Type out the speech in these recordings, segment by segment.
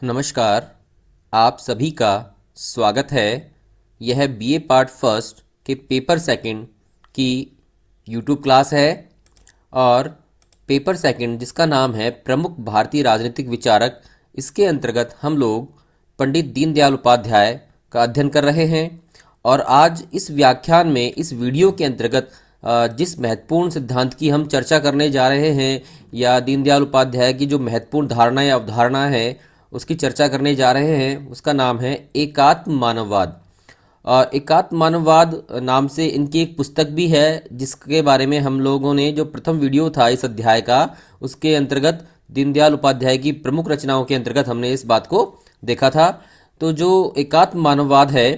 नमस्कार। आप सभी का स्वागत है। यह बीए पार्ट फर्स्ट के पेपर सेकंड की यूट्यूब क्लास है और पेपर सेकंड जिसका नाम है प्रमुख भारतीय राजनीतिक विचारक, इसके अंतर्गत हम लोग पंडित दीनदयाल उपाध्याय का अध्ययन कर रहे हैं। और आज इस व्याख्यान में, इस वीडियो के अंतर्गत जिस महत्वपूर्ण सिद्धांत की हम चर्चा करने जा रहे हैं या दीनदयाल उपाध्याय की जो महत्वपूर्ण धारणा या अवधारणा है उसकी चर्चा करने जा रहे हैं, उसका नाम है एकात्म मानववाद। और एकात्म मानववाद नाम से इनकी एक पुस्तक भी है जिसके बारे में हम लोगों ने जो प्रथम वीडियो था इस अध्याय का, उसके अंतर्गत दीनदयाल उपाध्याय की प्रमुख रचनाओं के अंतर्गत हमने इस बात को देखा था। तो जो एकात्म मानववाद है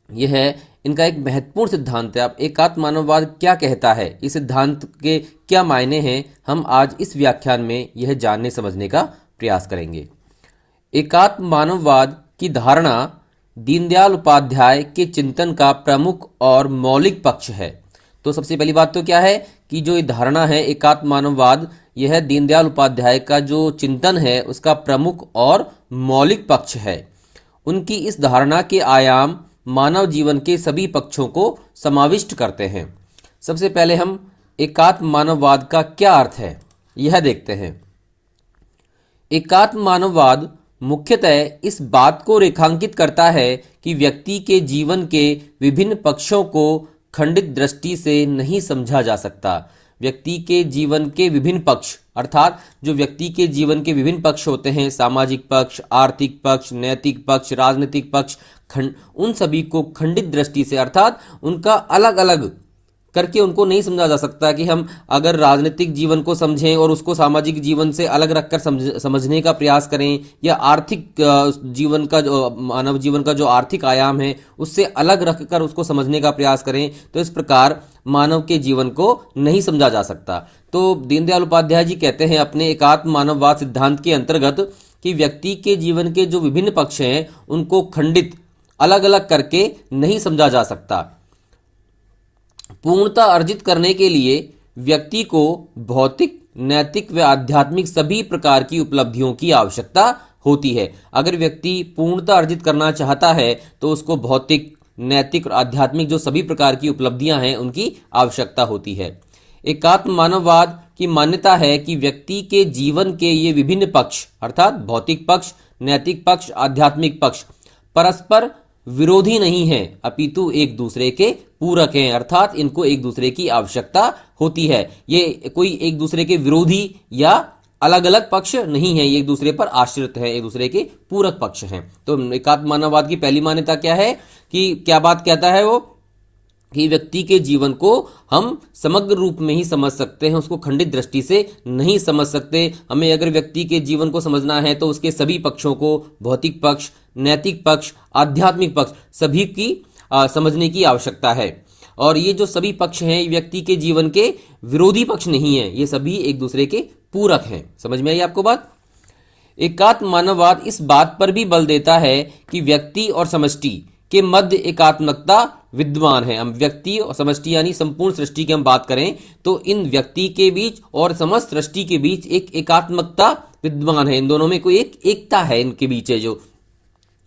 यह है इनका एक महत्वपूर्ण सिद्धांत है। अब एकात्म मानववाद क्या कहता है, इस सिद्धांत के क्या मायने हैं, हम आज इस व्याख्यान में यह जानने समझने का प्रयास करेंगे। एकात्म मानववाद की धारणा दीनदयाल उपाध्याय के चिंतन का प्रमुख और मौलिक पक्ष है। तो सबसे पहली बात तो क्या है कि जो ये धारणा है एकात्म मानववाद, यह दीनदयाल उपाध्याय का जो चिंतन है उसका प्रमुख और मौलिक पक्ष है। उनकी इस धारणा के आयाम मानव जीवन के सभी पक्षों को समाविष्ट करते हैं। सबसे पहले हम एकात्म मानववाद का क्या अर्थ है यह देखते हैं। एकात्म मानववाद मुख्यतः इस बात को रेखांकित करता है कि व्यक्ति के जीवन के विभिन्न पक्षों को खंडित दृष्टि से नहीं समझा जा सकता। व्यक्ति के जीवन के विभिन्न पक्ष अर्थात जो व्यक्ति के जीवन के विभिन्न पक्ष होते हैं, सामाजिक पक्ष, आर्थिक पक्ष, नैतिक पक्ष, राजनीतिक पक्ष, उन सभी को खंडित दृष्टि से अर्थात उनका अलग अलग करके उनको नहीं समझा जा सकता। कि हम अगर राजनीतिक जीवन को समझें और उसको सामाजिक जीवन से अलग रखकर समझने का प्रयास करें, या आर्थिक जीवन का जो मानव जीवन का जो आर्थिक आयाम है उससे अलग रखकर उसको समझने का प्रयास करें, तो इस प्रकार मानव के जीवन को नहीं समझा जा सकता। तो दीनदयाल उपाध्याय जी कहते हैं अपने एकात्म मानववाद सिद्धांत के अंतर्गत कि व्यक्ति के जीवन के जो विभिन्न पक्ष हैं उनको खंडित अलग अलग करके नहीं समझा जा सकता। पूर्णता अर्जित करने के लिए व्यक्ति को भौतिक, नैतिक व आध्यात्मिक सभी प्रकार की उपलब्धियों की आवश्यकता होती है। अगर व्यक्ति पूर्णता अर्जित करना चाहता है तो उसको भौतिक, नैतिक और आध्यात्मिक जो सभी प्रकार की उपलब्धियां हैं उनकी आवश्यकता होती है। एकात्म मानववाद की मान्यता है कि व्यक्ति के जीवन के ये विभिन्न पक्ष अर्थात भौतिक पक्ष, नैतिक पक्ष, आध्यात्मिक पक्ष परस्पर विरोधी नहीं है, अपितु एक दूसरे के पूरक हैं। अर्थात इनको एक दूसरे की आवश्यकता होती है। ये कोई एक दूसरे के विरोधी या अलग अलग पक्ष नहीं है, ये एक दूसरे पर आश्रित है, एक दूसरे के पूरक पक्ष हैं। तो एकात्म मानववाद की पहली मान्यता क्या है कि क्या बात कहता है वो कि व्यक्ति के जीवन को हम समग्र रूप में ही समझ सकते हैं, उसको खंडित दृष्टि से नहीं समझ सकते। हमें अगर व्यक्ति के जीवन को समझना है तो उसके सभी पक्षों को, भौतिक पक्ष, नैतिक पक्ष, आध्यात्मिक पक्ष सभी की समझने की आवश्यकता है। और ये जो सभी पक्ष हैं व्यक्ति के जीवन के विरोधी पक्ष नहीं है, ये सभी एक दूसरे के पूरक हैं। समझ में आई आपको बात। एकात्म मानववाद इस बात पर भी बल देता है कि व्यक्ति और समष्टि के मध्य एकात्मकता विद्यमान है। हम व्यक्ति और समष्टि यानी संपूर्ण सृष्टि की हम बात करें तो इन व्यक्ति के बीच और समस्त सृष्टि के बीच एक एकात्मकता विद्यमान है। इन दोनों में कोई एक एकता है इनके बीच है। जो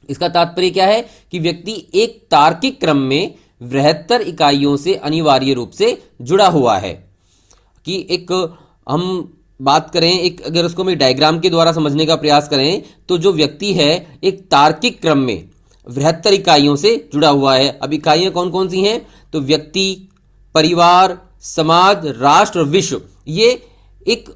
इसका तात्पर्य क्या है कि व्यक्ति एक तार्किक क्रम में बृहत्तर इकाइयों से अनिवार्य रूप से जुड़ा हुआ है। कि एक हम बात करें, एक अगर उसको हम डायग्राम के द्वारा समझने का प्रयास करें तो जो व्यक्ति है एक तार्किक क्रम में बृहत्तर इकाइयों से जुड़ा हुआ है। अब इकाइयां कौन कौन सी हैं? तो व्यक्ति, परिवार, समाज, राष्ट्र और विश्व, ये एक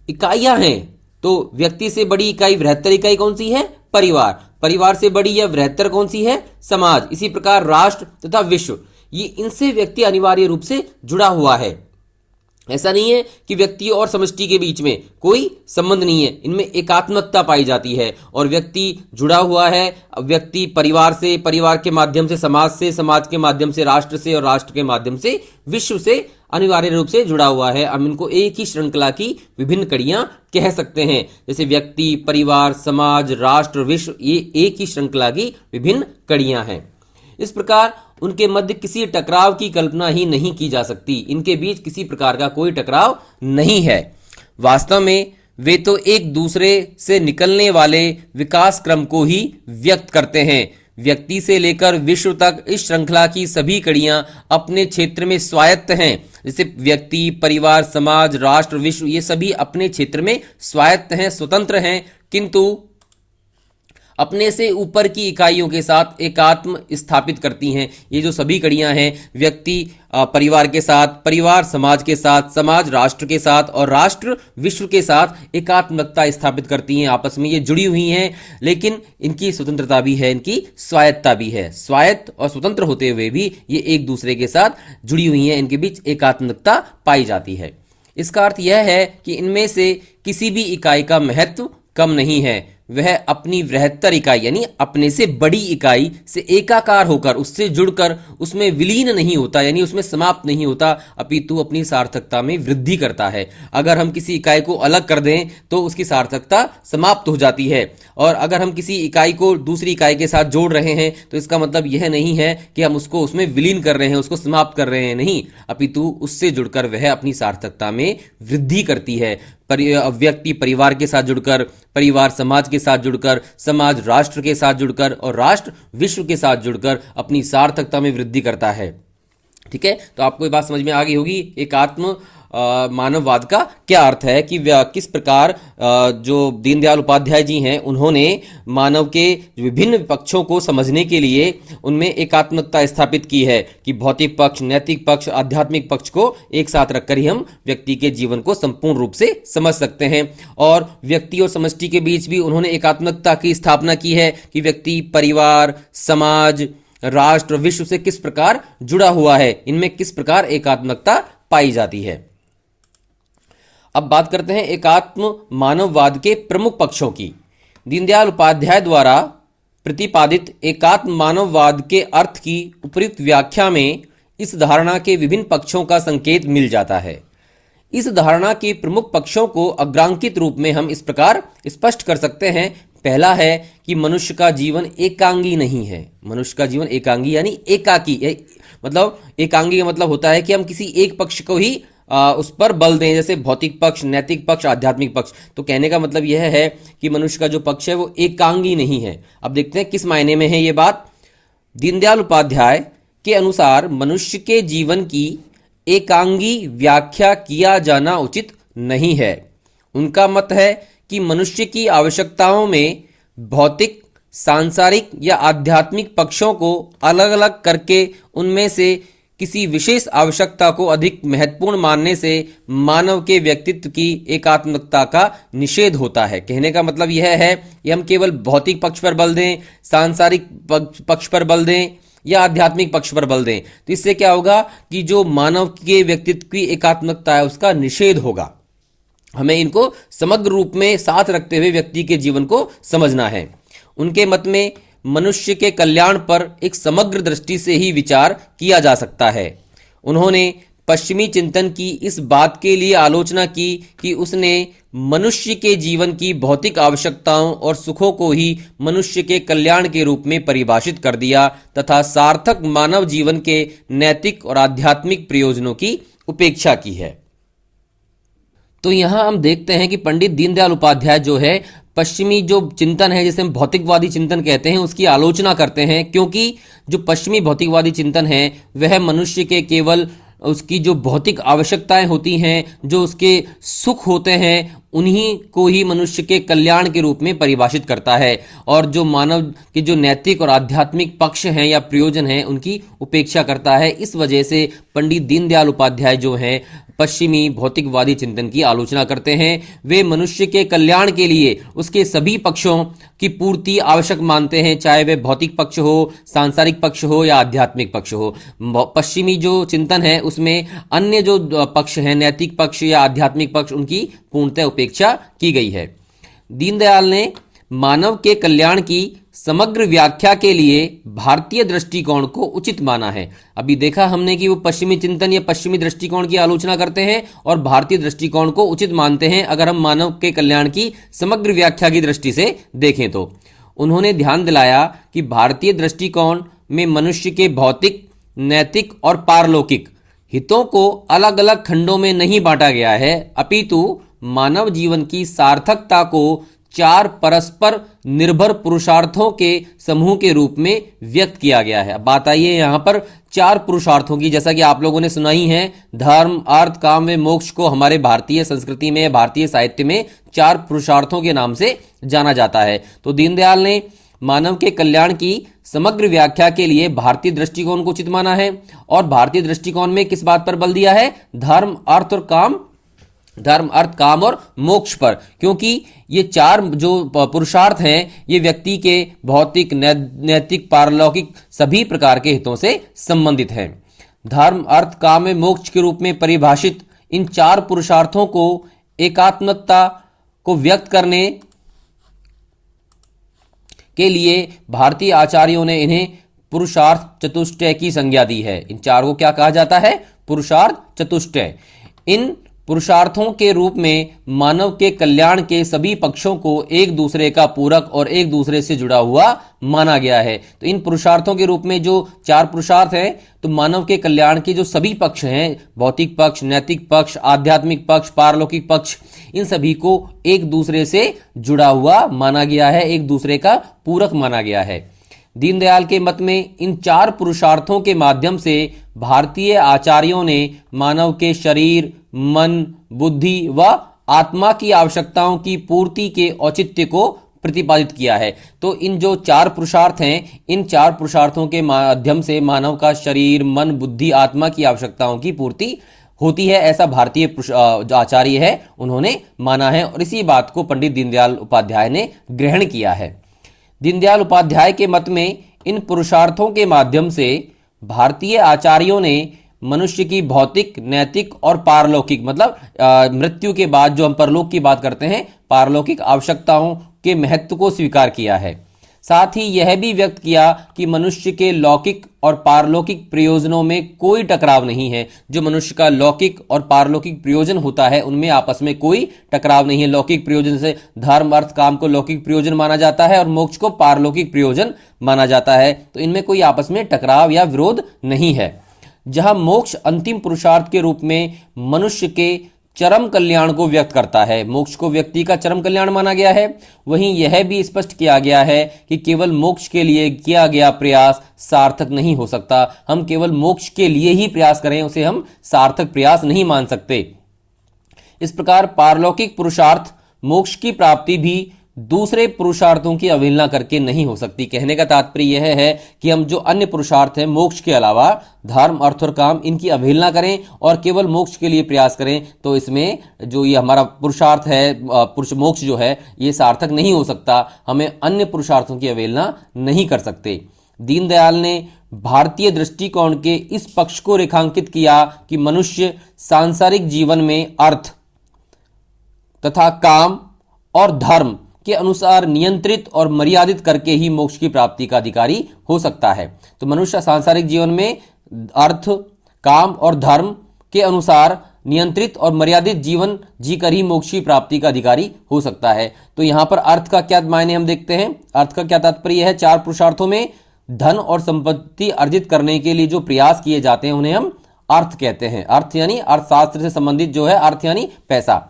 इकाइयां हैं। तो व्यक्ति से बड़ी इकाई, बृहत्तर इकाई कौन सी है? परिवार। परिवार से बड़ी या बृहत्तर कौन सी है? समाज। इसी प्रकार राष्ट्र तथा विश्व, ये इनसे व्यक्ति अनिवार्य रूप से जुड़ा हुआ है। ऐसा नहीं है कि व्यक्ति और समष्टि के बीच में कोई संबंध नहीं है, इनमें एकात्मकता पाई जाती है और व्यक्ति जुड़ा हुआ है। व्यक्ति परिवार से, परिवार के माध्यम से समाज से, समाज के माध्यम से राष्ट्र से और राष्ट्र के माध्यम से विश्व से अनिवार्य रूप से जुड़ा हुआ है। हम इनको एक ही श्रृंखला की विभिन्न कड़ियां कह सकते हैं। जैसे व्यक्ति, परिवार, समाज, राष्ट्र, विश्व, ये एक ही श्रृंखला की विभिन्न कड़ियां हैं। इस प्रकार उनके मध्य किसी टकराव की कल्पना ही नहीं की जा सकती। इनके बीच किसी प्रकार का कोई टकराव नहीं है। वास्तव में वे तो एक दूसरे से निकलने वाले विकास क्रम को ही व्यक्त करते हैं। व्यक्ति से लेकर विश्व तक इस श्रृंखला की सभी कड़ियां अपने क्षेत्र में स्वायत्त हैं। जैसे व्यक्ति, परिवार, समाज, राष्ट्र, विश्व, ये सभी अपने क्षेत्र में स्वायत्त हैं, स्वतंत्र हैं, किंतु अपने से ऊपर की इकाइयों के साथ एकात्म स्थापित करती हैं। ये जो सभी कड़ियां हैं, व्यक्ति परिवार के साथ, परिवार समाज के साथ, समाज राष्ट्र के साथ और राष्ट्र विश्व के साथ एकात्मकता स्थापित करती हैं। आपस में ये जुड़ी हुई हैं, लेकिन इनकी स्वतंत्रता भी है, इनकी स्वायत्तता भी है। स्वायत्त और स्वतंत्र होते हुए भी ये एक दूसरे के साथ जुड़ी हुई हैं, इनके बीच एकात्मकता पाई जाती है। इसका अर्थ यह है कि इनमें से किसी भी इकाई का महत्व कम नहीं है। वह अपनी बृहत्तर इकाई यानी अपने से बड़ी इकाई से एकाकार होकर, उससे जुड़कर उसमें विलीन नहीं होता, यानी उसमें समाप्त नहीं होता, अपितु अपनी सार्थकता में वृद्धि करता है। अगर हम किसी इकाई को अलग कर दें तो उसकी सार्थकता समाप्त हो जाती है, और अगर हम किसी इकाई को दूसरी इकाई के साथ जोड़ रहे हैं तो इसका मतलब यह नहीं है कि हम उसको उसमें विलीन कर रहे हैं, उसको समाप्त कर रहे हैं, नहीं, अपितु उससे जुड़कर वह अपनी सार्थकता में वृद्धि करती है। व्यक्ति परिवार के साथ जुड़कर, परिवार समाज के साथ जुड़कर, समाज राष्ट्र के साथ जुड़कर और राष्ट्र विश्व के साथ जुड़कर अपनी सार्थकता में वृद्धि करता है। ठीक है, तो आपको ये बात समझ में आ गई होगी एकात्म मानववाद का क्या अर्थ है, कि किस प्रकार जो दीनदयाल उपाध्याय जी हैं उन्होंने मानव के विभिन्न पक्षों को समझने के लिए उनमें एकात्मकता स्थापित की है, कि भौतिक पक्ष, नैतिक पक्ष, आध्यात्मिक पक्ष को एक साथ रखकर ही हम व्यक्ति के जीवन को संपूर्ण रूप से समझ सकते हैं। और व्यक्ति और समष्टि के बीच भी उन्होंने एकात्मकता की स्थापना की है, कि व्यक्ति परिवार, समाज, राष्ट्र, विश्व से किस प्रकार जुड़ा हुआ है, इनमें किस प्रकार एकात्मकता पाई जाती है। अब बात करते हैं एकात्म मानववाद के प्रमुख पक्षों की। दीनदयाल उपाध्याय द्वारा प्रतिपादित एकात्म मानववाद के अर्थ की उपयुक्त व्याख्या में इस धारणा के विभिन्न पक्षों का संकेत मिल जाता है। इस धारणा के प्रमुख पक्षों को अग्रांकित रूप में हम इस प्रकार स्पष्ट कर सकते हैं। पहला है कि मनुष्य का जीवन एकांगी नहीं है। मनुष्य का जीवन एकांगी यानी एकाकी, मतलब एकांगी का मतलब होता है कि हम किसी एक पक्ष को ही उस पर बल दें, जैसे भौतिक पक्ष, नैतिक पक्ष, आध्यात्मिक पक्ष। तो कहने का मतलब यह है कि मनुष्य का जो पक्ष है वो एकांगी नहीं है। अब देखते हैं किस मायने में है ये बात। दीनदयाल उपाध्याय के अनुसार मनुष्य के जीवन की एकांगी व्याख्या किया जाना उचित नहीं है। उनका मत है कि मनुष्य की आवश्यकताओं में भौतिक, सांसारिक या आध्यात्मिक पक्षों को अलग अलग करके उनमें से किसी विशेष आवश्यकता को अधिक महत्वपूर्ण मानने से मानव के व्यक्तित्व की एकात्मकता का निषेध होता है। कहने का मतलब यह है कि हम केवल भौतिक पक्ष पर बल दें, सांसारिक पक्ष पर बल दें या आध्यात्मिक पक्ष पर बल दें, तो इससे क्या होगा कि जो मानव के व्यक्तित्व की एकात्मकता है उसका निषेध होगा। हमें इनको समग्र रूप में साथ रखते हुए व्यक्ति के जीवन को समझना है। उनके मत में मनुष्य के कल्याण पर एक समग्र दृष्टि से ही विचार किया जा सकता है। उन्होंने पश्चिमी चिंतन की इस बात के लिए आलोचना की कि उसने मनुष्य के जीवन की भौतिक आवश्यकताओं और सुखों को ही मनुष्य के कल्याण के रूप में परिभाषित कर दिया तथा सार्थक मानव जीवन के नैतिक और आध्यात्मिक प्रयोजनों की उपेक्षा की है। तो यहां हम देखते हैं कि पंडित दीनदयाल उपाध्याय जो है पश्चिमी जो चिंतन है, जिसे हम भौतिकवादी चिंतन कहते हैं, उसकी आलोचना करते हैं, क्योंकि जो पश्चिमी भौतिकवादी चिंतन है वह मनुष्य के केवल उसकी जो भौतिक आवश्यकताएं होती हैं, जो उसके सुख होते हैं, उन्हीं को ही मनुष्य के कल्याण के रूप में परिभाषित करता है, और जो मानव के जो नैतिक और आध्यात्मिक पक्ष हैं या प्रयोजन हैं उनकी उपेक्षा करता है। इस वजह से पंडित दीनदयाल उपाध्याय जो हैं पश्चिमी भौतिकवादी चिंतन की आलोचना करते हैं। वे मनुष्य के कल्याण के लिए उसके सभी पक्षों की पूर्ति आवश्यक मानते हैं, चाहे वह भौतिक पक्ष हो, सांसारिक पक्ष हो या आध्यात्मिक पक्ष हो। पश्चिमी जो चिंतन है उसमें अन्य जो पक्ष हैं, नैतिक पक्ष या आध्यात्मिक पक्ष, उनकी पूर्णतः उपेक्षा की गई है। दीनदयाल ने मानव के कल्याण की समग्र व्याख्या के लिए भारतीय दृष्टिकोण को उचित माना है। अभी देखा हमने कि वो पश्चिमी चिंतन या पश्चिमी दृष्टिकोण की आलोचना करते हैं और भारतीय दृष्टिकोण को उचित मानते हैं अगर हम मानव के कल्याण की समग्र व्याख्या की दृष्टि से देखें तो। उन्होंने ध्यान दिलाया कि भारतीय दृष्टिकोण में मनुष्य के भौतिक, नैतिक और पारलौकिक हितों को अलग अलग खंडों में नहीं बांटा गया है, अपितु मानव जीवन की सार्थकता को चार परस्पर निर्भर पुरुषार्थों के समूह के रूप में व्यक्त किया गया है। अब बात आई है यहां पर चार पुरुषार्थों की, जैसा कि आप लोगों ने सुना ही है, धर्म, अर्थ, काम व मोक्ष को हमारे भारतीय संस्कृति में, भारतीय साहित्य में चार पुरुषार्थों के नाम से जाना जाता है। तो दीनदयाल ने मानव के कल्याण की समग्र व्याख्या के लिए भारतीय दृष्टिकोण को उचित माना है, और भारतीय दृष्टिकोण में किस बात पर बल दिया है? धर्म, अर्थ, काम और मोक्ष पर, क्योंकि ये चार जो पुरुषार्थ हैं ये व्यक्ति के भौतिक, नैतिक, पारलौकिक सभी प्रकार के हितों से संबंधित हैं। धर्म, अर्थ, काम एवं मोक्ष के रूप में परिभाषित इन चार पुरुषार्थों को एकात्मकता को व्यक्त करने के लिए भारतीय आचार्यों ने इन्हें पुरुषार्थ चतुष्टय की संज्ञा दी है। इन चार को क्या कहा जाता है? पुरुषार्थ चतुष्टय। इन पुरुषार्थों के रूप में मानव के कल्याण के सभी पक्षों को एक दूसरे का पूरक और एक दूसरे से जुड़ा हुआ माना गया है। तो इन पुरुषार्थों के रूप में जो चार पुरुषार्थ हैं, तो मानव के कल्याण के जो सभी पक्ष हैं, भौतिक पक्ष, नैतिक पक्ष, आध्यात्मिक पक्ष, पारलौकिक पक्ष, इन सभी को एक दूसरे से जुड़ा हुआ माना गया है, एक दूसरे का पूरक माना गया है। दीनदयाल के मत में इन चार पुरुषार्थों के माध्यम से भारतीय आचार्यों ने मानव के शरीर, मन, बुद्धि व आत्मा की आवश्यकताओं की पूर्ति के औचित्य को प्रतिपादित किया है। तो इन जो चार पुरुषार्थ हैं, इन चार पुरुषार्थों के माध्यम से मानव का शरीर, मन, बुद्धि, आत्मा की आवश्यकताओं की पूर्ति होती है, ऐसा भारतीय जो आचार्य है उन्होंने माना है, और इसी बात को पंडित दीनदयाल उपाध्याय ने ग्रहण किया है। दीनदयाल उपाध्याय के मत में इन पुरुषार्थों के माध्यम से भारतीय आचार्यों ने मनुष्य की भौतिक, नैतिक और पारलौकिक, मतलब मृत्यु के बाद जो हम परलोक की बात करते हैं, पारलौकिक आवश्यकताओं के महत्व को स्वीकार किया है। साथ ही यह भी व्यक्त किया कि मनुष्य के लौकिक और पारलौकिक प्रयोजनों में कोई टकराव नहीं है। जो मनुष्य का लौकिक और पारलौकिक प्रयोजन होता है उनमें आपस में कोई टकराव नहीं है। लौकिक प्रयोजन से धर्म, अर्थ, काम को लौकिक प्रयोजन माना जाता है और मोक्ष को पारलौकिक प्रयोजन माना जाता है, तो इनमें कोई आपस में टकराव या विरोध नहीं है। जहां मोक्ष अंतिम पुरुषार्थ के रूप में मनुष्य के चरम कल्याण को व्यक्त करता है, मोक्ष को व्यक्ति का चरम कल्याण माना गया है, वहीं यह भी स्पष्ट किया गया है कि केवल मोक्ष के लिए किया गया प्रयास सार्थक नहीं हो सकता। हम केवल मोक्ष के लिए ही प्रयास करें, उसे हम सार्थक प्रयास नहीं मान सकते। इस प्रकार पारलौकिक पुरुषार्थ, मोक्ष की प्राप्ति भी दूसरे पुरुषार्थों की अवहेलना करके नहीं हो सकती। कहने का तात्पर्य यह है कि हम जो अन्य पुरुषार्थ हैं मोक्ष के अलावा, धर्म, अर्थ और काम, इनकी अवहेलना करें और केवल मोक्ष के लिए प्रयास करें, तो इसमें जो ये हमारा पुरुषार्थ है, मोक्ष जो है, ये सार्थक नहीं हो सकता। हमें अन्य पुरुषार्थों की अवहेलना नहीं कर सकते। दीनदयाल ने भारतीय दृष्टिकोण के इस पक्ष को रेखांकित किया कि मनुष्य सांसारिक जीवन में अर्थ तथा काम और धर्म के अनुसार नियंत्रित और मर्यादित करके ही मोक्ष की प्राप्ति का अधिकारी हो सकता है। तो मनुष्य सांसारिक जीवन में अर्थ, काम और धर्म के अनुसार नियंत्रित और मर्यादित जीवन जीकर ही मोक्ष की प्राप्ति का अधिकारी हो सकता है। तो यहां पर अर्थ का क्या मायने हम देखते हैं। अर्थ का क्या तात्पर्य है? चार पुरुषार्थों में धन और संपत्ति अर्जित करने के लिए जो प्रयास किए जाते हैं उन्हें हम अर्थ कहते हैं। अर्थ यानी अर्थशास्त्र से संबंधित जो है, अर्थ यानी पैसा,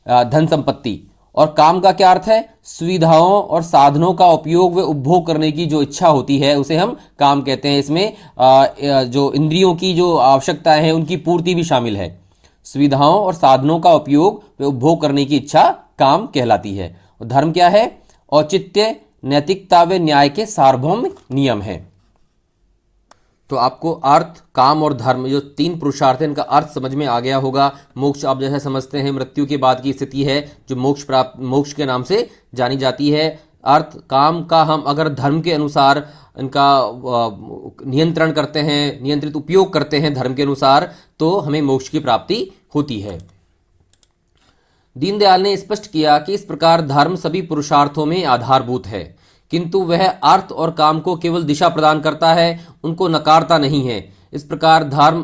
धन, संपत्ति। और काम का क्या अर्थ है? सुविधाओं और साधनों का उपयोग व उपभोग करने की जो इच्छा होती है उसे हम काम कहते हैं। इसमें जो इंद्रियों की जो आवश्यकताएं हैं उनकी पूर्ति भी शामिल है। सुविधाओं और साधनों का उपयोग व उपभोग करने की इच्छा काम कहलाती है। और धर्म क्या है? औचित्य, नैतिकता व न्याय के सार्वभौम नियम है। तो आपको अर्थ, काम और धर्म जो तीन पुरुषार्थ हैं, इनका अर्थ समझ में आ गया होगा। मोक्ष आप जैसे समझते हैं मृत्यु के बाद की स्थिति है जो मोक्ष के नाम से जानी जाती है। अर्थ, काम का हम अगर धर्म के अनुसार इनका नियंत्रण करते हैं, नियंत्रित उपयोग करते हैं धर्म के अनुसार, तो हमें मोक्ष की प्राप्ति होती है। दीनदयाल ने स्पष्ट किया कि इस प्रकार धर्म सभी पुरुषार्थों में आधारभूत है, किंतु वह अर्थ और काम को केवल दिशा प्रदान करता है, उनको नकारता नहीं है। इस प्रकार धर्म,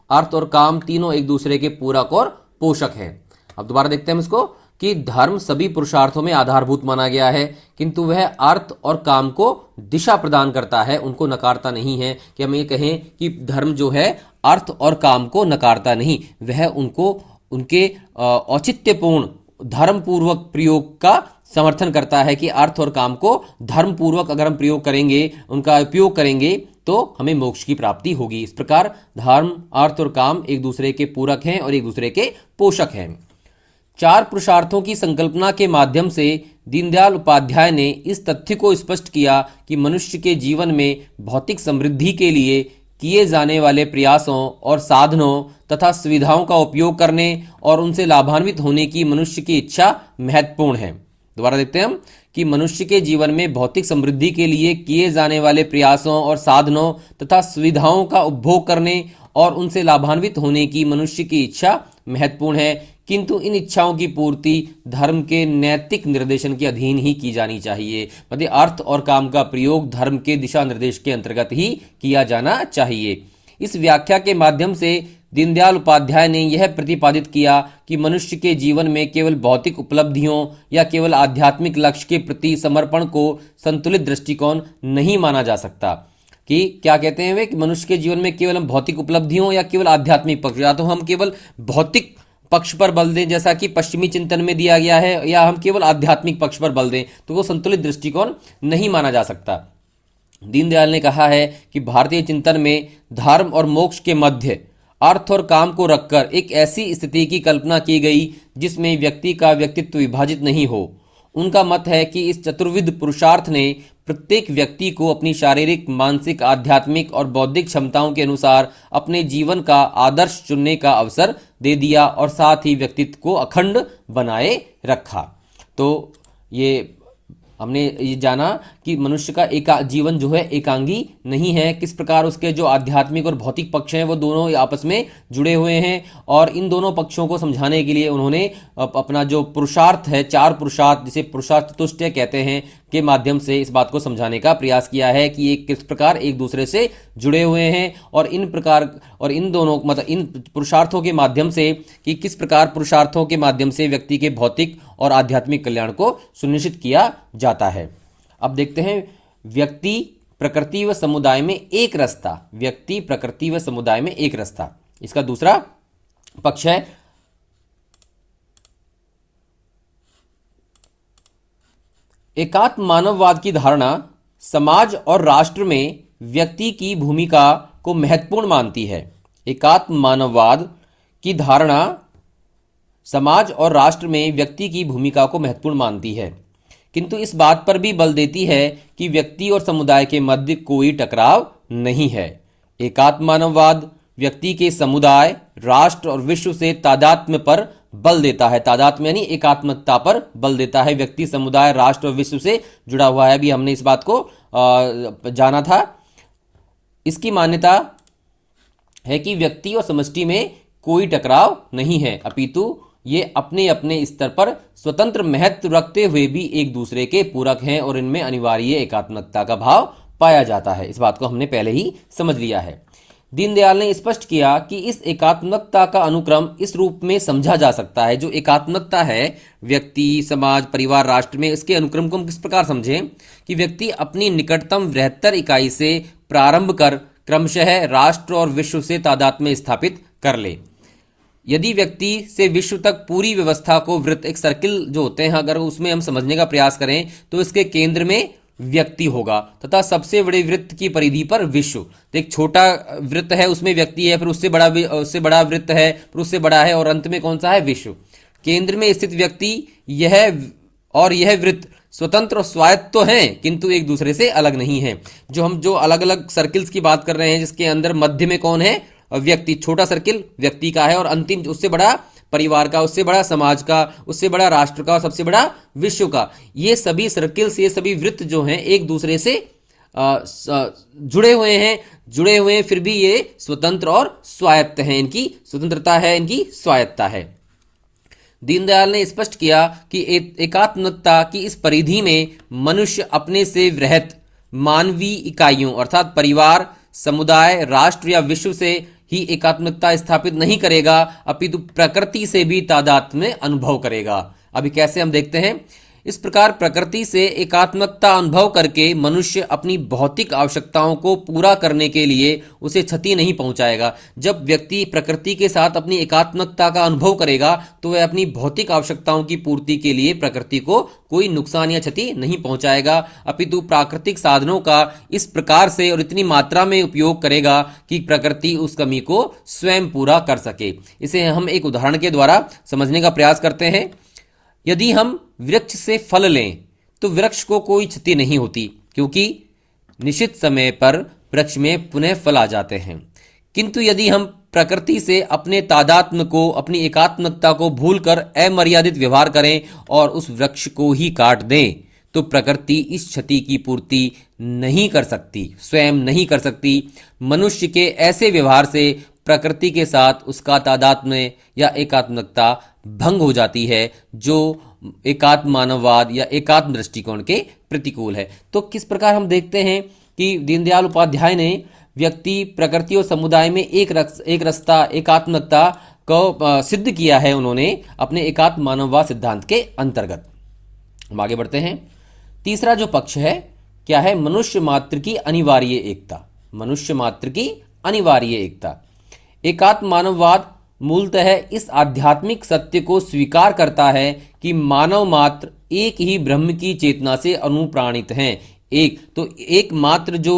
अर्थ और काम तीनों एक दूसरे के पूरक और पोषक हैं। अब दोबारा देखते हैं इसको कि धर्म सभी पुरुषार्थों में आधारभूत माना गया है, किंतु वह अर्थ और काम को दिशा प्रदान करता है, उनको नकारता नहीं है। कि हम ये कहें कि धर्म जो है अर्थ और काम को नकारता नहीं, वह उनको उनके औचित्यपूर्ण धर्मपूर्वक प्रयोग का समर्थन करता है कि अर्थ और काम को धर्मपूर्वक अगर हम प्रयोग करेंगे, उनका उपयोग करेंगे तो हमें मोक्ष की प्राप्ति होगी। इस प्रकार धर्म, अर्थ और काम एक दूसरे के पूरक हैं और एक दूसरे के पोषक हैं। चार पुरुषार्थों की संकल्पना के माध्यम से दीनदयाल उपाध्याय ने इस तथ्य को स्पष्ट किया कि मनुष्य के जीवन में भौतिक समृद्धि के लिए किए जाने वाले प्रयासों और साधनों तथा सुविधाओं का उपयोग करने और उनसे लाभान्वित होने की मनुष्य की इच्छा महत्वपूर्ण है। दोबारा देखते हैं हम कि मनुष्य के जीवन में भौतिक समृद्धि के लिए किए जाने वाले प्रयासों और साधनों तथा सुविधाओं का उपभोग करने और उनसे लाभान्वित होने की मनुष्य की इच्छा महत्वपूर्ण है, किंतु इन इच्छाओं की पूर्ति धर्म के नैतिक निर्देशन के अधीन ही की जानी चाहिए। मतलब अर्थ और काम का प्रयोग धर्म के दिशा निर्देश के अंतर्गत ही किया जाना चाहिए। इस व्याख्या के माध्यम से दीनदयाल उपाध्याय ने यह प्रतिपादित किया कि मनुष्य के जीवन में केवल भौतिक उपलब्धियों या केवल आध्यात्मिक लक्ष्य के प्रति समर्पण को संतुलित दृष्टिकोण नहीं माना जा सकता। कि क्या कहते हैं वे कि मनुष्य के जीवन में केवल हम भौतिक उपलब्धियों या केवल आध्यात्मिक पक्ष, या तो हम केवल भौतिक पक्ष पर बल दें जैसा कि पश्चिमी चिंतन में दिया गया है, या हम केवल आध्यात्मिक पक्ष पर बल दें, तो वो संतुलित दृष्टिकोण नहीं माना जा सकता। दीनदयाल ने कहा है कि भारतीय चिंतन में धर्म और मोक्ष के मध्य अर्थ और काम को रखकर एक ऐसी स्थिति की कल्पना की गई जिसमें व्यक्ति का व्यक्तित्व विभाजित नहीं हो। उनका मत है कि इस चतुर्विध पुरुषार्थ ने प्रत्येक व्यक्ति को अपनी शारीरिक, मानसिक, आध्यात्मिक और बौद्धिक क्षमताओं के अनुसार अपने जीवन का आदर्श चुनने का अवसर दे दिया और साथ ही व्यक्तित्व को अखंड बनाए रखा। तो ये हमने ये जाना कि मनुष्य का जीवन जो है एकांगी नहीं है, किस प्रकार उसके जो आध्यात्मिक और भौतिक पक्ष हैं वो दोनों आपस में जुड़े हुए हैं, और इन दोनों पक्षों को समझाने के लिए उन्होंने अपना जो पुरुषार्थ है, चार पुरुषार्थ जिसे पुरुषार्थ चतुष्टय कहते हैं, के माध्यम से इस बात को समझाने का प्रयास किया है कि ये किस प्रकार एक दूसरे से जुड़े हुए हैं, और इन प्रकार और इन दोनों मतलब इन पुरुषार्थों के माध्यम से कि किस प्रकार पुरुषार्थों के माध्यम से व्यक्ति के भौतिक और आध्यात्मिक कल्याण को सुनिश्चित किया जाता है। अब देखते हैं व्यक्ति, प्रकृति व समुदाय में एक रसता। व्यक्ति, प्रकृति व समुदाय में एक रसता, इसका दूसरा पक्ष है एकात्म मानववाद की धारणा समाज और राष्ट्र में व्यक्ति की भूमिका को महत्वपूर्ण मानती है। एकात्म मानववाद की धारणा समाज और राष्ट्र में व्यक्ति की भूमिका को महत्वपूर्ण मानती है, किंतु इस बात पर भी बल देती है कि व्यक्ति और समुदाय के मध्य कोई टकराव नहीं है। एकात्म मानववाद व्यक्ति के समुदाय, राष्ट्र और विश्व से तादात्म्य पर बल देता है। तादात्म्य यानी एकात्मकता पर बल देता है। व्यक्ति, समुदाय, राष्ट्र और विश्व से जुड़ा हुआ है। अभी हमने इस बात को जाना था। इसकी मान्यता है कि व्यक्ति और समष्टि में कोई टकराव नहीं है, अपितु ये अपने अपने स्तर पर स्वतंत्र महत्व रखते हुए भी एक दूसरे के पूरक हैं और इनमें अनिवार्य एकात्मकता का भाव पाया जाता है। इस बात को हमने पहले ही समझ लिया है। दीनदयाल ने स्पष्ट किया कि इस एकात्मकता का अनुक्रम इस रूप में समझा जा सकता है। जो एकात्मकता है व्यक्ति, समाज, परिवार, राष्ट्र में, इसके अनुक्रम को हम किस प्रकार समझें कि व्यक्ति अपनी निकटतम बृहत्तर इकाई से प्रारंभ कर क्रमशः राष्ट्र और विश्व से तादात्म्य स्थापित कर ले। यदि व्यक्ति से विश्व तक पूरी व्यवस्था को वृत्त, एक सर्किल जो होते हैं, अगर उसमें हम समझने का प्रयास करें तो इसके केंद्र में व्यक्ति होगा तथा सबसे बड़े वृत्त की परिधि पर विश्व। तो एक छोटा वृत्त है उसमें व्यक्ति है, फिर उससे बड़ा वृत्त है, फिर उससे बड़ा है, और अंत में कौन सा है? विश्व। केंद्र में स्थित व्यक्ति यह वृत्त स्वतंत्र और स्वायत्त तो हैं, किंतु एक दूसरे से अलग नहीं है। जो अलग अलग सर्किल्स की बात कर रहे हैं, जिसके अंदर मध्य में कौन है? व्यक्ति। छोटा सर्किल व्यक्ति का है, और अंतिम उससे बड़ा परिवार का, उससे बड़ा समाज का, उससे बड़ा राष्ट्र का, सबसे बड़ा विश्व का। ये सभी सर्किल्स, ये सभी वृत्त जो हैं एक दूसरे से जुड़े हुए हैं, फिर भी ये स्वतंत्र और स्वायत्त हैं। इनकी स्वतंत्रता है, इनकी स्वायत्तता है। दीनदयाल ने स्पष्ट किया कि एकात्मकता की इस परिधि में मनुष्य अपने से वृहत मानवीय इकाइयों अर्थात परिवार, समुदाय, राष्ट्र या विश्व से ही एकात्मकता स्थापित नहीं करेगा, अपितु प्रकृति से भी तादात्म्य अनुभव करेगा। अभी कैसे हम देखते हैं। इस प्रकार प्रकृति से एकात्मकता अनुभव करके मनुष्य अपनी भौतिक आवश्यकताओं को पूरा करने के लिए उसे क्षति नहीं पहुंचाएगा। जब व्यक्ति प्रकृति के साथ अपनी एकात्मकता का अनुभव करेगा तो वह अपनी भौतिक आवश्यकताओं की पूर्ति के लिए प्रकृति को कोई नुकसान या क्षति नहीं पहुंचाएगा, अपितु प्राकृतिक साधनों का इस प्रकार से और इतनी मात्रा में उपयोग करेगा कि प्रकृति उस कमी को स्वयं पूरा कर सके। इसे हम एक उदाहरण के द्वारा समझने का प्रयास करते हैं। यदि हम वृक्ष से फल लें तो वृक्ष को कोई क्षति नहीं होती, क्योंकि निश्चित समय पर वृक्ष में पुनः फल आ जाते हैं। किंतु यदि हम प्रकृति से अपने तादात्म्य को, अपनी एकात्मकता को भूलकर अमर्यादित व्यवहार करें और उस वृक्ष को ही काट दें तो प्रकृति इस क्षति की पूर्ति नहीं कर सकती, स्वयं नहीं कर सकती। मनुष्य के ऐसे व्यवहार से प्रकृति के साथ उसका तादात्म्य या एकात्मकता भंग हो जाती है, जो एकात्म मानववाद या एकात्म दृष्टिकोण के प्रतिकूल है। तो किस प्रकार हम देखते हैं कि दीनदयाल उपाध्याय ने व्यक्ति, प्रकृति और समुदाय में एक रास्ता एकात्मकता को सिद्ध किया है उन्होंने अपने एकात्म मानववाद सिद्धांत के अंतर्गत। हम आगे बढ़ते हैं। तीसरा जो पक्ष है क्या है? मनुष्य मात्र की अनिवार्य एकता। मनुष्य मात्र की अनिवार्य एकता। एकात्म मानववाद मूलतः इस आध्यात्मिक सत्य को स्वीकार करता है कि मानव मात्र एक ही ब्रह्म की चेतना से अनुप्राणित हैं। एक मात्र जो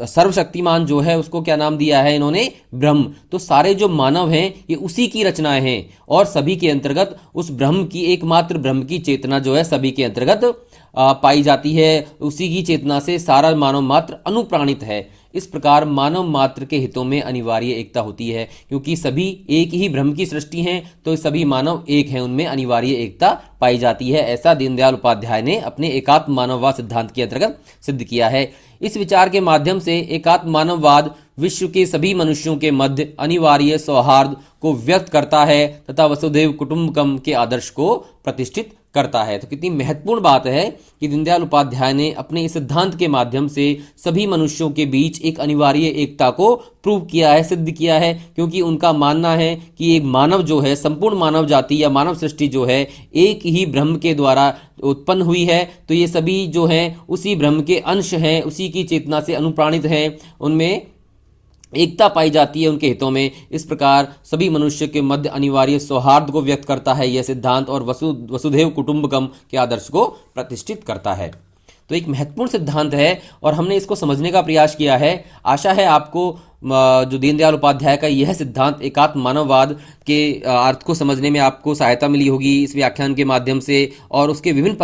सर्वशक्तिमान जो है उसको क्या नाम दिया है इन्होंने? ब्रह्म। तो सारे जो मानव हैं ये उसी की रचनाएं हैं और सभी के अंतर्गत उस ब्रह्म की, एकमात्र ब्रह्म की चेतना जो है सभी के अंतर्गत पाई जाती है। उसी की चेतना से सारा मानव मात्र अनुप्राणित है। इस प्रकार मानव मात्र के हितों में अनिवार्य एकता होती है, क्योंकि सभी एक ही ब्रह्म की सृष्टि हैं तो सभी मानव एक हैं, उनमें अनिवार्य एकता पाई जाती है। ऐसा दीनदयाल उपाध्याय ने अपने एकात्म मानववाद सिद्धांत के अंतर्गत सिद्ध किया है। इस विचार के माध्यम से एकात्म मानववाद विश्व के सभी मनुष्यों के मध्य अनिवार्य सौहार्द को व्यक्त करता है तथा वसुधैव कुटुंबकम के आदर्श को प्रतिष्ठित करता है। तो कितनी महत्वपूर्ण बात है कि दीनदयाल उपाध्याय ने अपने इस सिद्धांत के माध्यम से सभी मनुष्यों के बीच एक अनिवार्य एकता को प्रूव किया है, सिद्ध किया है, क्योंकि उनका मानना है कि एक मानव जो है, संपूर्ण मानव जाति या मानव सृष्टि जो है एक ही ब्रह्म के द्वारा उत्पन्न हुई है। तो ये सभी जो हैं उसी ब्रह्म के अंश हैं, उसी की चेतना से अनुप्राणित हैं, उनमें एकता पाई जाती है उनके हितों में। इस प्रकार सभी मनुष्य के मध्य अनिवार्य सौहार्द को व्यक्त करता है यह सिद्धांत और वसुधैव कुटुंबकम के आदर्श को प्रतिष्ठित करता है। तो एक महत्वपूर्ण सिद्धांत है और हमने इसको समझने का प्रयास किया है। आशा है आपको जो दीनदयाल उपाध्याय का यह सिद्धांत एकात्म मानववाद के अर्थ को समझने में आपको सहायता मिली होगी इस व्याख्यान के माध्यम से, और उसके विभिन्न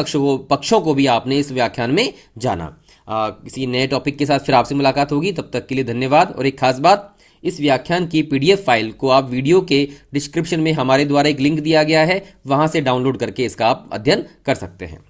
पक्षों को भी आपने इस व्याख्यान में जाना। किसी नए टॉपिक के साथ फिर आपसे मुलाकात होगी। तब तक के लिए धन्यवाद। और एक खास बात, इस व्याख्यान की PDF फाइल को आप वीडियो के डिस्क्रिप्शन में हमारे द्वारा एक लिंक दिया गया है, वहां से डाउनलोड करके इसका आप अध्ययन कर सकते हैं।